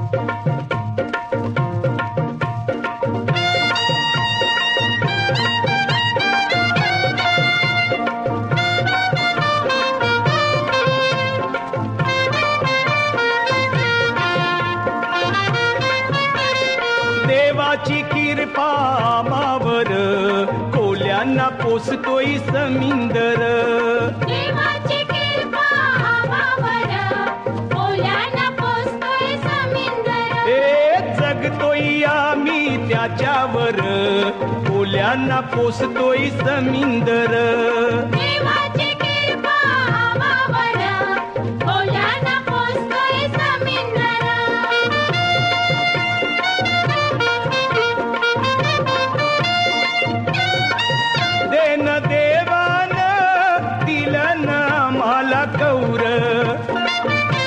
देवाची कृपा आम्हावर कोल्यांना पोसतोय समिंदर. देवाची कृपा आम्हावर कोल्यांना पोसतोय समिंदर. जगतोय आम्ही त्याच्यावर कोल्यांना पोसतोय समिंदर.